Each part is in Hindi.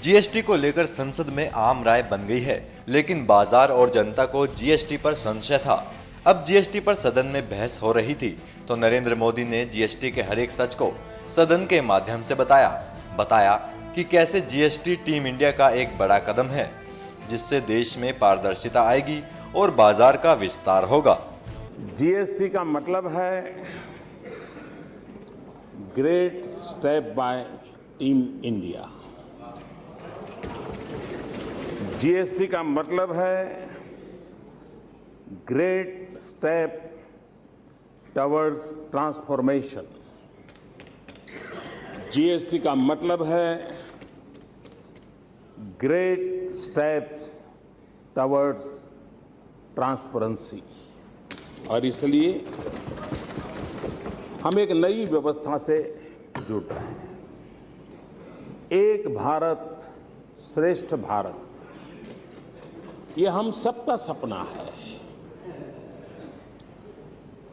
जीएसटी को लेकर संसद में आम राय बन गई है, लेकिन बाजार और जनता को जीएसटी पर संशय था। अब जीएसटी पर सदन में बहस हो रही थी तो नरेंद्र मोदी ने जीएसटी के हर एक सच को सदन के माध्यम से बताया कि कैसे जीएसटी टीम इंडिया का एक बड़ा कदम है, जिससे देश में पारदर्शिता आएगी और बाजार का विस्तार होगा। जीएसटी का मतलब है great step by team India. GST का मतलब है great step towards transformation. GST का मतलब है ग्रेट स्टेप्स टवर्ड्स ट्रांसपेरेंसी। और इसलिए हम एक नई व्यवस्था से जुड़ रहे हैं। एक भारत श्रेष्ठ भारत, ये हम सबका सपना है।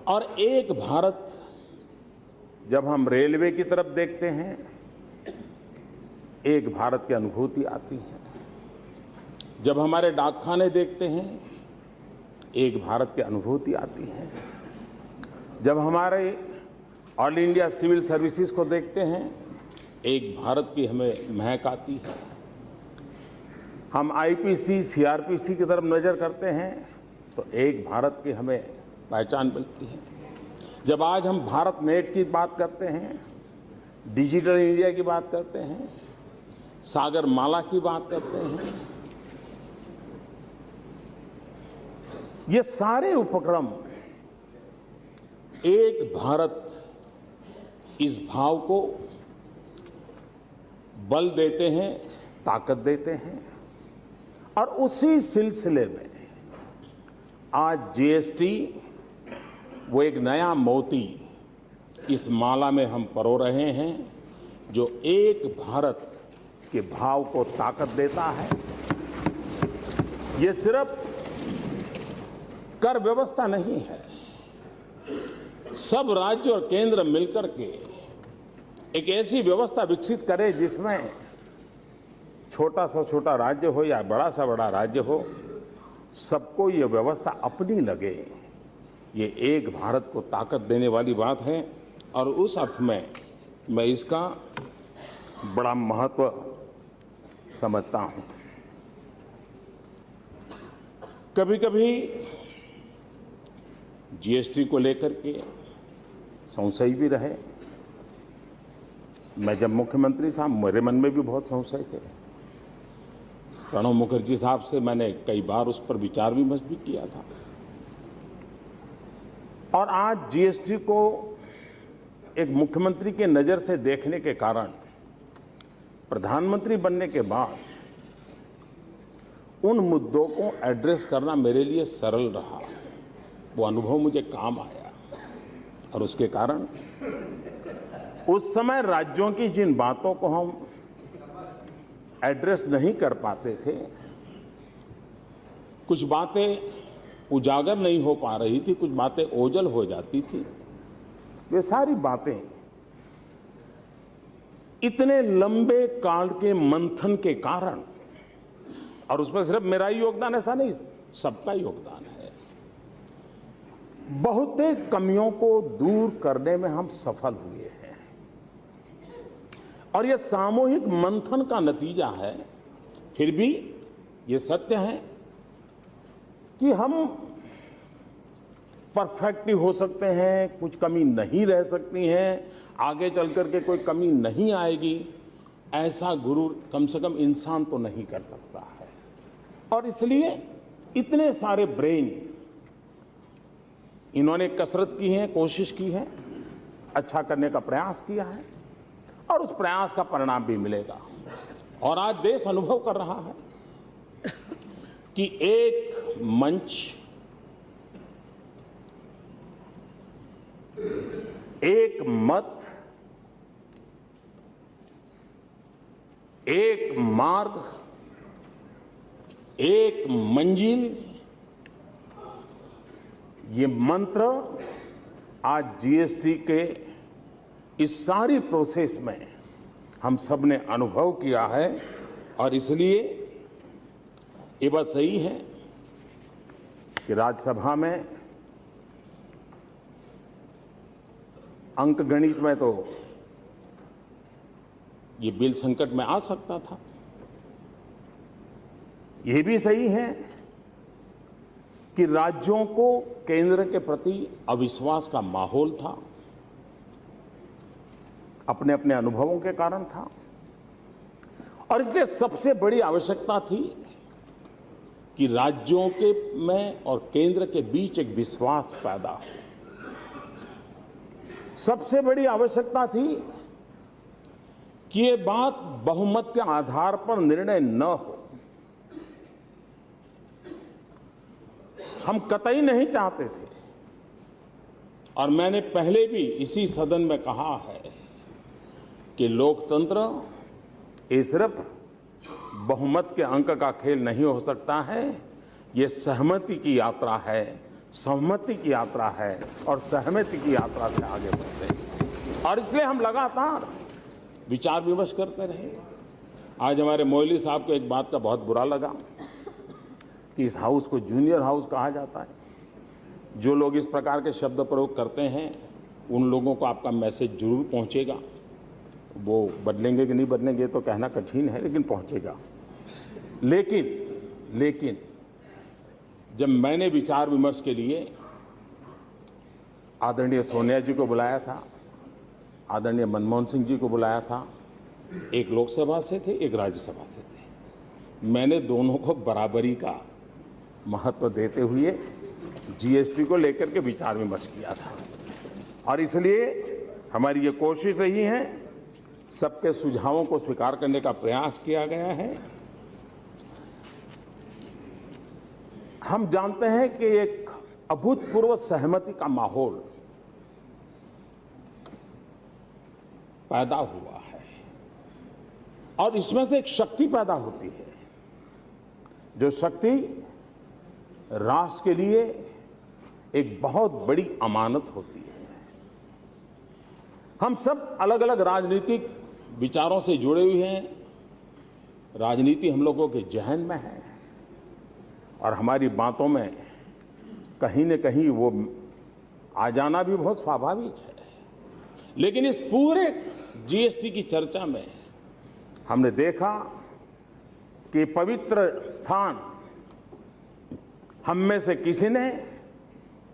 और एक भारत, जब हम रेलवे की तरफ देखते हैं, एक भारत की अनुभूति आती है। जब हमारे डाकखाने देखते हैं, एक भारत की अनुभूति आती है। जब हमारे ऑल इंडिया सिविल सर्विसेज को देखते हैं, एक भारत की हमें महक आती है। हम आईपीसी, सीआरपीसी की तरफ नज़र करते हैं तो एक भारत की हमें पहचान मिलती है। जब आज हम भारत नेट की बात करते हैं, डिजिटल इंडिया की बात करते हैं, सागर माला की बात करते हैं, ये सारे उपक्रम एक भारत, इस भाव को बल देते हैं, ताकत देते हैं। और उसी सिलसिले में आज जीएसटी वो एक नया मोती इस माला में हम परो रहे हैं, जो एक भारत के भाव को ताकत देता है। ये सिर्फ कर व्यवस्था नहीं है। सब राज्य और केंद्र मिलकर के एक ऐसी व्यवस्था विकसित करे जिसमें छोटा सा छोटा राज्य हो या बड़ा सा बड़ा राज्य हो, सबको ये व्यवस्था अपनी लगे। ये एक भारत को ताकत देने वाली बात है और उस अर्थ में मैं इसका बड़ा महत्व समझता हूं। कभी कभी जीएसटी को लेकर के संशय भी रहे। मैं जब मुख्यमंत्री था, मेरे मन में भी बहुत संशय थे। प्रणब मुखर्जी साहब से मैंने कई बार उस पर विचार विमर्श भी किया था। और आज जीएसटी को एक मुख्यमंत्री के नज़र से देखने के कारण प्रधानमंत्री बनने के बाद उन मुद्दों को एड्रेस करना मेरे लिए सरल रहा। वो अनुभव मुझे काम आया और उसके कारण उस समय राज्यों की जिन बातों को हम एड्रेस नहीं कर पाते थे, कुछ बातें उजागर नहीं हो पा रही थी, कुछ बातें ओझल हो जाती थी, वे सारी बातें इतने लंबे काल के मंथन के कारण, और उसमें सिर्फ मेरा ही योगदान ऐसा नहीं, सबका योगदान है, बहुतेरे कमियों को दूर करने में हम सफल हुए हैं। और यह सामूहिक मंथन का नतीजा है। फिर भी ये सत्य है कि हम परफेक्ट ही हो सकते हैं, कुछ कमी नहीं रह सकती है, आगे चल कर के कोई कमी नहीं आएगी, ऐसा गुरूर कम से कम इंसान तो नहीं कर सकता है। और इसलिए इतने सारे ब्रेन इन्होंने कसरत की है, कोशिश की है, अच्छा करने का प्रयास किया है और उस प्रयास का परिणाम भी मिलेगा। और आज देश अनुभव कर रहा है कि एक मंच, एक मत, एक मार्ग, एक मंजिल, ये मंत्र आज जीएसटी के इस सारी प्रोसेस में हम सब ने अनुभव किया है और इसलिए ये बात सही है कि राज्यसभा में अंक गणित में तो ये बिल संकट में आ सकता था। ये भी सही है कि राज्यों को केंद्र के प्रति अविश्वास का माहौल था, अपने अपने अनुभवों के कारण था, और इसलिए सबसे बड़ी आवश्यकता थी कि राज्यों के में और केंद्र के बीच एक विश्वास पैदा हो। सबसे बड़ी आवश्यकता थी कि ये बात बहुमत के आधार पर निर्णय न हो। हम कतई नहीं चाहते थे, और मैंने पहले भी इसी सदन में कहा है कि लोकतंत्र ये सिर्फ बहुमत के अंक का खेल नहीं हो सकता है, ये सहमति की यात्रा है, सहमति की यात्रा है, और सहमति की यात्रा से आगे बढ़ते हैं। और इसलिए हम लगातार विचार विमर्श करते रहे। आज हमारे मोइली साहब को एक बात का बहुत बुरा लगा कि इस हाउस को जूनियर हाउस कहा जाता है। जो लोग इस प्रकार के शब्द प्रयोग करते हैं उन लोगों को आपका मैसेज जरूर पहुंचेगा। वो बदलेंगे कि नहीं बदलेंगे तो कहना कठिन है, लेकिन पहुंचेगा। लेकिन जब मैंने विचार विमर्श के लिए आदरणीय सोनिया जी को बुलाया था, आदरणीय मनमोहन सिंह जी को बुलाया था, एक लोकसभा से थे, एक राज्यसभा से थे, मैंने दोनों को बराबरी का महत्व देते हुए जीएसटी को लेकर के विचार विमर्श किया था। और इसलिए हमारी ये कोशिश रही है, सबके सुझावों को स्वीकार करने का प्रयास किया गया है। हम जानते हैं कि एक अभूतपूर्व सहमति का माहौल पैदा हुआ है, और इसमें से एक शक्ति पैदा होती है, जो शक्ति राष्ट्र के लिए एक बहुत बड़ी अमानत होती है। हम सब अलग अलग राजनीतिक विचारों से जुड़े हुए हैं, राजनीति हम लोगों के जहन में है, और हमारी बातों में कहीं न कहीं वो आ जाना भी बहुत स्वाभाविक है। लेकिन इस पूरे जीएसटी की चर्चा में हमने देखा कि पवित्र स्थान हम में से किसी ने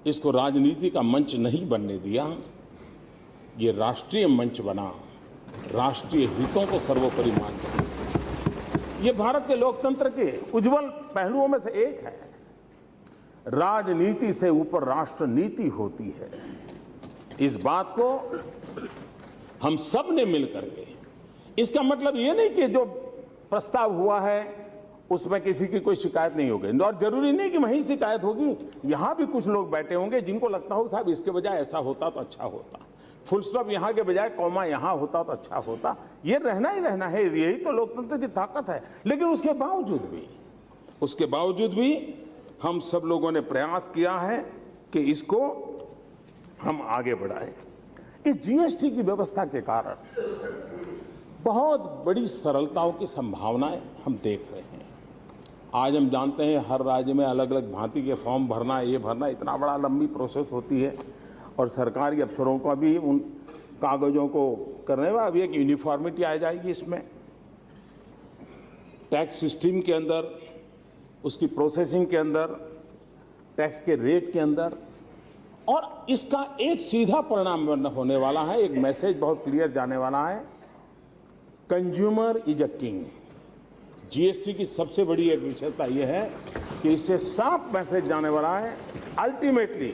इसको राजनीति का मंच नहीं बनने दिया। ये राष्ट्रीय मंच बना, राष्ट्रीय हितों को सर्वोपरि मानकर। ये भारत के लोकतंत्र के उज्जवल पहलुओं में से एक है। राजनीति से ऊपर राष्ट्र नीति होती है। इस बात को हम सब ने मिलकर के, इसका मतलब ये नहीं कि जो प्रस्ताव हुआ है उसमें किसी की कोई शिकायत नहीं होगी, और जरूरी नहीं कि वहीं शिकायत होगी। यहां भी कुछ लोग बैठे होंगे जिनको लगता हो साहब इसके बजाय ऐसा होता तो अच्छा होता, फुल स्टॉप यहाँ के बजाय कॉमा यहाँ होता तो अच्छा होता। ये रहना ही रहना है, यही तो लोकतंत्र की ताकत है। लेकिन उसके बावजूद भी हम सब लोगों ने प्रयास किया है कि इसको हम आगे बढ़ाएं। इस जीएसटी की व्यवस्था के कारण बहुत बड़ी सरलताओं की संभावनाएं हम देख रहे हैं। आज हम जानते हैं हर राज्य में अलग अलग भांति के फॉर्म भरना, ये भरना, इतना बड़ा लंबी प्रोसेस होती है, और सरकारी अफसरों का भी उन कागजों को करने में अभी एक यूनिफॉर्मिटी आ जाएगी। इसमें टैक्स सिस्टम के अंदर, उसकी प्रोसेसिंग के अंदर, टैक्स के रेट के अंदर, और इसका एक सीधा परिणाम होने वाला है, एक मैसेज बहुत क्लियर जाने वाला है, consumer is a king. GST की सबसे बड़ी एक विशेषता यह है कि इससे साफ मैसेज जाने वाला है, ultimately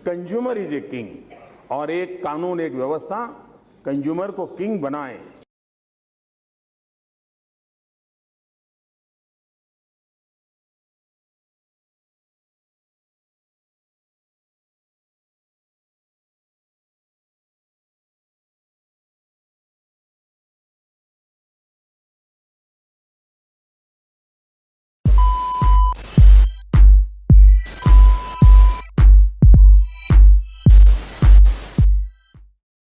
consumer is a king. और एक कानून, एक व्यवस्था कंज्यूमर को किंग बनाए,